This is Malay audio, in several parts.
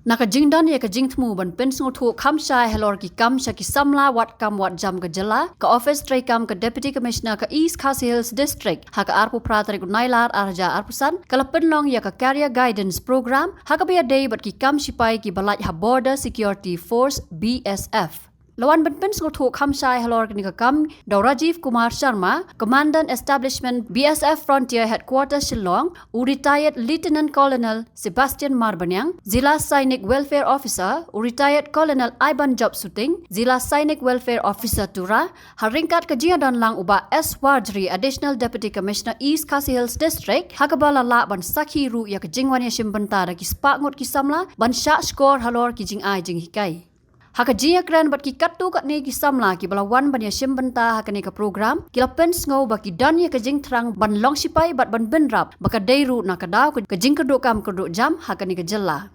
Naka jingdan ya ka jingtmu ban pensung thu khamshai halor ki kam sha ki samla wat kam wat jam ka jala ka office tray kam ka deputy commissioner ka East Khasi Hills district ha ka arpu pratari ku nailar arja arpusan kala penlong ya ka career guidance program ha ka biya day bat ki kam sipai ki balaj ha border security force BSF Lawan benpen suku khamshai halor ni kam Daw Rajiv Kumar Sharma, Commandant Establishment BSF Frontier Headquarters Shillong, retired Lieutenant Colonel Sebastian Marbanyang, Zila Sainik Welfare Officer, retired Colonel Iban Job Suting, Zila Sainik Welfare Officer Tura, haringkat kajian lang uba S. Wardri, Additional Deputy Commissioner East Khasi Hills District, hakabala la ban sakhi ru ya kajingwan ya shimbantara ki Spah Ngut ki Samla, ban syak skor halor ki Jinghikai. Haka jia kran bat ki katu kat ne ki Samla ki balawan ban ya shimbanta haka ne ka program kila pens ngau baki dan ya ka jing terang ban long sipai bat ban benrap baka dairu na ka daw ka Jingkyrduh kam kerduk jam haka ne ka jela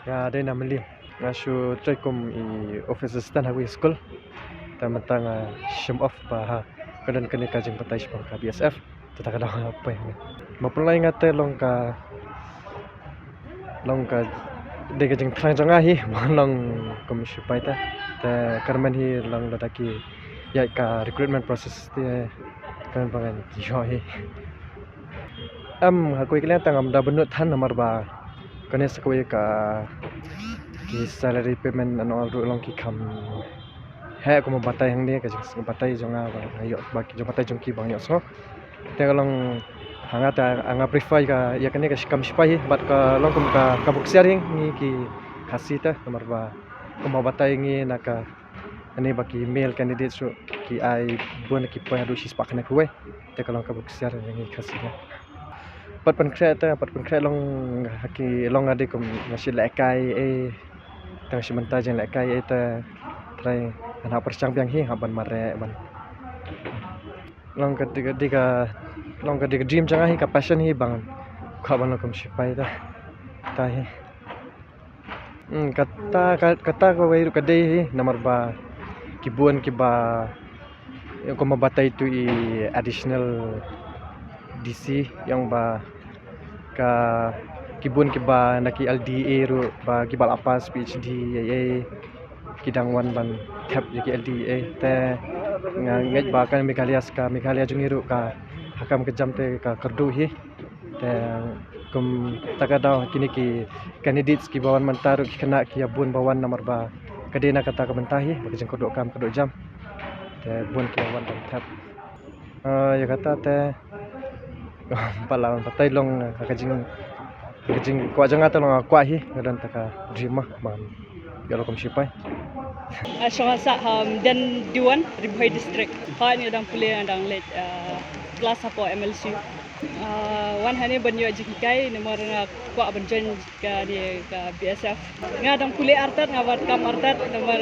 ya dai na meli ngasu trekum I office assistant hawi school tamatang shim off pa ha kadan kene ka jing patai spang ka BSF tata kada apa ya mapulai ngate long ka de ka jing trang janga hi long komisi paita ta karman hi long ladaki ya ka recruitment process te kan bangan yo hi hakoi kalian tangam da benut than nomor ba kane sakoi ka ki salary payment annual ru long ki kham he ko batai hang ne ka jing batai jonga ba yo ba ki batai jong ki bang yo so te long hanga ta anga prefer ka ya kane ka kam sipai bat ka long kum ka buk sharing ni ki khasi ta nomor ba ko batai ngi naka ani baki male candidate so ki ai bon ki pa du sis pakne kuwe te ka long ka buk share ngi khasi ta pat pan kre long haki long ade kum nasi lekai tang simenta jeng lekai ta trai ana perchang biang hi haban mare ban long ka diga dream janga hi ka passion hi bang khaban kum sipai ta hi kata ko wai ka dei hi nomor ba kibuan ki ba ko mabatai tu I additional DC yang ba ka kibun ki ba naki LDA ru ba ki bal apas PhD kidang wan ban tap ki LDA te ngai ba kan Meghalaya jungiru ka hakam kejam te ka Kyrwoh hi te kum takadaw kini ki candidates ki bawan mantaru ki kena ki abun bawan nomor ba kadena kata ka bentahi bagi Jingkyrduh kam Kyrwoh jam te bun ki bawan ban tap ya kata te palawan patai long kajing kwa janga ta long kwa hi ngadan ta ka dream bang ya lokom sipai Shonga sa dan Diwan Ribhai district ha ni dang pule dang let kelas apa MLC wan hani banyo Jinghikai nomor kwa banjon ka di ka BSF ngadang pule artat ngawat kam artat nomor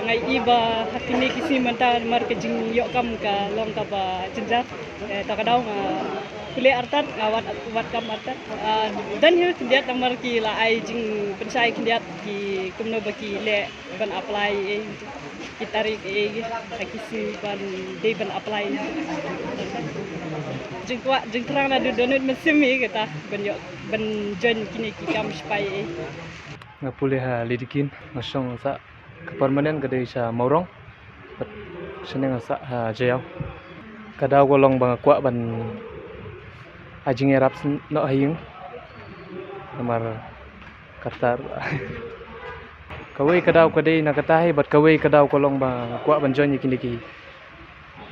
ngai iba hakini kisi menta nomor ke jing yok kam ka long ka ba jenjat ta ka daw pule artat ngawat wat kam artat dan hiu kindiat nomor ki la ai jing pensai kindiat ki kumno baki le ban apply ki tarik hakisi ban day ban apply jing terang na donut mesim kata ben jon kini ki kam spai ngapule ha lidikin masong sa permanent gade sa maurong seneng sa ha jayaw kadaw ko long bang kwa ban ajing erap no haying nomor katar kawai kadaw kadai na katahi bat kawai kadaw ko long bang kwa ban jon kini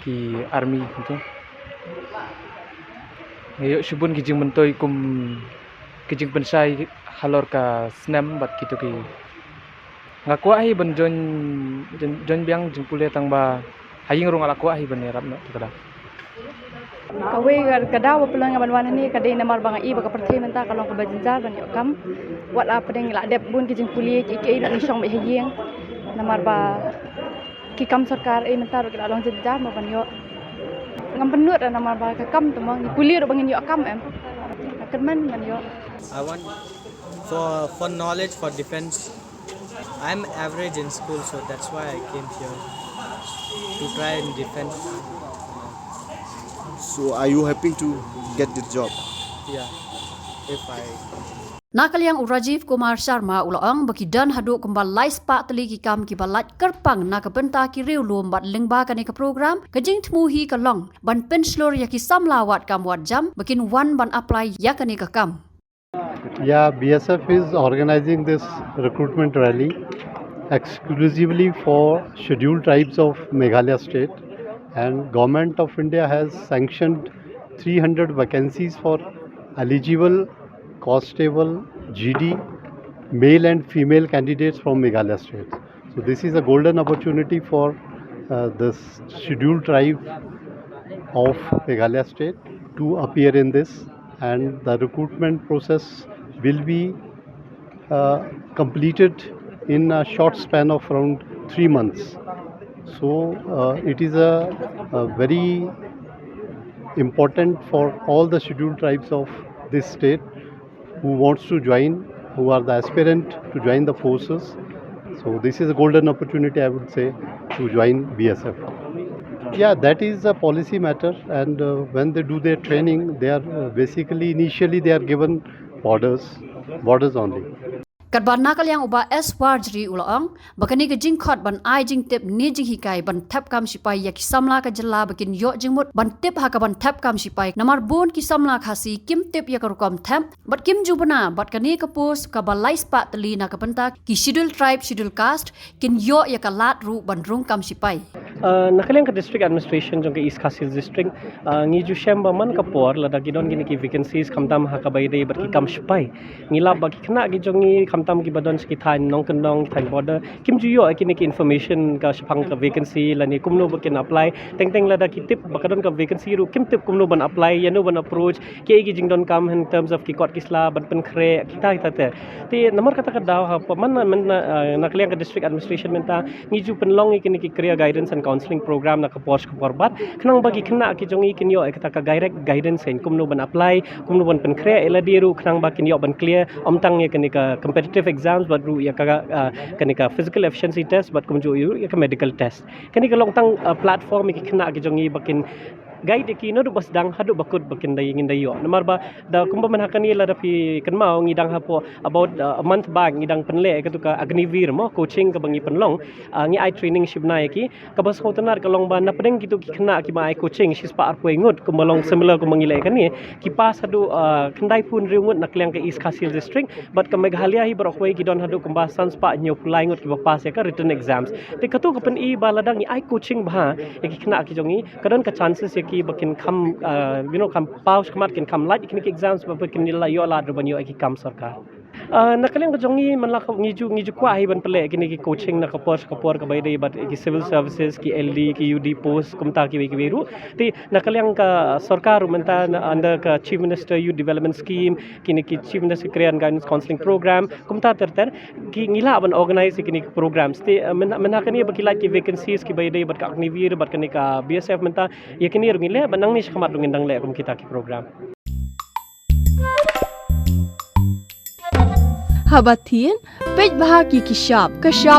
ki army gitu ngayo subun kijing mentoy kum kijing pensai halor ka snam bat kitu ki ngakwa hi ban jon biang jing pule tang ba haying rong ala kwa hi ban erap no kada kawai kadaw pelang ban wan ni kadai namar bang I baka perthai menta kalong ka bajinjar ban kam wat a pedeng la dep bun kijing puli ki nak ni song be haying namar ba ki kam sarkar menta ro ka long jinjar ma ban yo ngam penut namar ba ka kam tu mang puli ro bangin yo kam kerman man yo I want for knowledge for defense. I'm average in school, so that's why I came here to try and defend. So are you happy to get this job? Yeah, if I Nakaliang Rajiv Kumar Sharma ulang baki dan hadu kembal lai Spah teli ki kam ki balat kerpang na kebenta ki riu lom bat lengba kani ke program kejing temu hi ke long ban penslor ya ki Samla wat kam wat jam bakin wan ban apply ya kani ke kam. Yeah, BSF is organizing this recruitment rally exclusively for scheduled tribes of Meghalaya state, and Government of India has sanctioned 300 vacancies for eligible constable GD male and female candidates from Meghalaya state. So this is a golden opportunity for the scheduled tribe of Meghalaya state to appear in this, and the recruitment process will be completed in a short span of around 3 months. So it is a very important for all the scheduled tribes of this state who wants to join, who are the aspirant to join the forces. So this is a golden opportunity, I would say, to join BSF. Yeah, that is a policy matter, and when they do their training, they are basically initially they are given borders only. Kadban nakaliang uba S warjri ulang bakani ke jingkhot ban ai jing tip ni Jinghikai ban tap kam sipai ya ki Samla ka jela bakin yo jingmut ban tip ha ka ban tap kam sipai namar bon ki Samla khasi kim tip ya ka rukom tap bat kim jubana bat kani ka pos ka balai Spah teli na ka banta ki schedule tribe schedule caste kin yo ya ka lat ru ban rung kam sipai. Nakaliang ka district administration jong ka East Coast Hills district ngi ju shamba man ka por lada gidon gini ki vacancies kamtam ha ka baide bat ki kam sipai ngila ba ki khna gi jongi kamtam ki badon ki thain nong kendong thain border kim ju yo kini ki information ka shapang ka vacancy lani kumno bakin apply teng lada ki tip bakadon ka vacancy ru kim tip kumno ban apply yanu ban approach ki gi jingdon kam in terms of ki kot kisla ban pen khre kita te ti nomor kata ka daw ha man nakaliang ka district administration menta ngi ju penlong kini ki career guidance and counseling program na ka post ka porbat khnang bagi khna ki jongi kin yo ekata ka direct guidance en kumno ban apply kumno ban pen khre ela diru khnang ba kin yo ban clear omtang ye kini ka competitive exams but ru ya ka kani ka physical efficiency test but kumjo yu ya ka medical test kani ka long tang platform ki khna ki jongi bakin guide ki no bas dang hadu bakut bakin dai ngin dai yo namar ba da kumba man hakani la rapi kan mau ngidang hapo about a month back ngidang penle ka tu ka agnivir mo coaching ka bangi penlong ngi ai training shibna ki ka bas hotanar ka long ba na pedeng gitu ki khna ki mai coaching shi Spah arpo ngut ku malong similar ku mangile kan ni ki pas hadu khandai pun riungut nakliang ka East Coast Hills district but ka Meghalaya hi barokoi ki don hadu kumbasan Spah nyo pulai ngut ki ba pas ya ka written exams te katu ka pen i baladang ni ai coaching ba ki khna ki jongi kadon ka chances ki bakin kam kam paus kamat kin kam light kin exams bakin nila yo la ruban yo ki kam sarkar nakaliang jongi manla ngiju kwa hi ban pele kini ki coaching na kapor ka baide but ki civil services ki LD ki UD post kumta ki beru ti nakaliang ka sarkar menta under ka chief minister youth development scheme kini ki chief minister career and guidance counseling program kumta ter ki ngila ban organize kini programs ti menakani bakila ki vacancies ki baide but ka agnivir but kini ka BSF menta yakini rungile banang ni shkamat rungindang le kum kita ki program Habatin, pej bahagi ki shop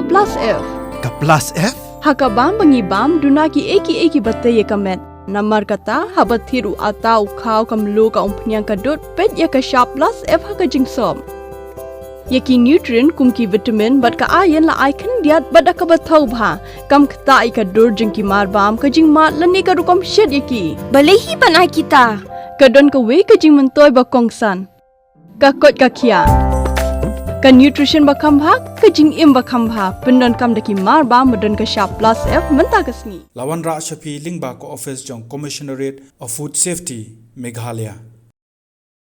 plus F. Ka plus F? Hakabam bangi bam duna ki eki batai ye kamet. Namar kata habathiru atau kau kamlu ka umpnyang kadut pej ya ka shop plus F haka jingsom. Yaki nutrient kum ki vitamin bat ka iron la icon diat bada ka bathau bha kam kta ka dur jing ki mar bam ka jing mat lani ka rukom shed yaki. Balehi panai kita. Kadon ka we ka jing mentoy ba kongsan. Ka kot ka kia. Ka nutrition bakam bha ka jing im bakam bha pendon kam daki mar ba medon ka shop plus F menta kasni Lawan Ra Shafi Lingba ko office jong Commissionerate of Food Safety Meghalaya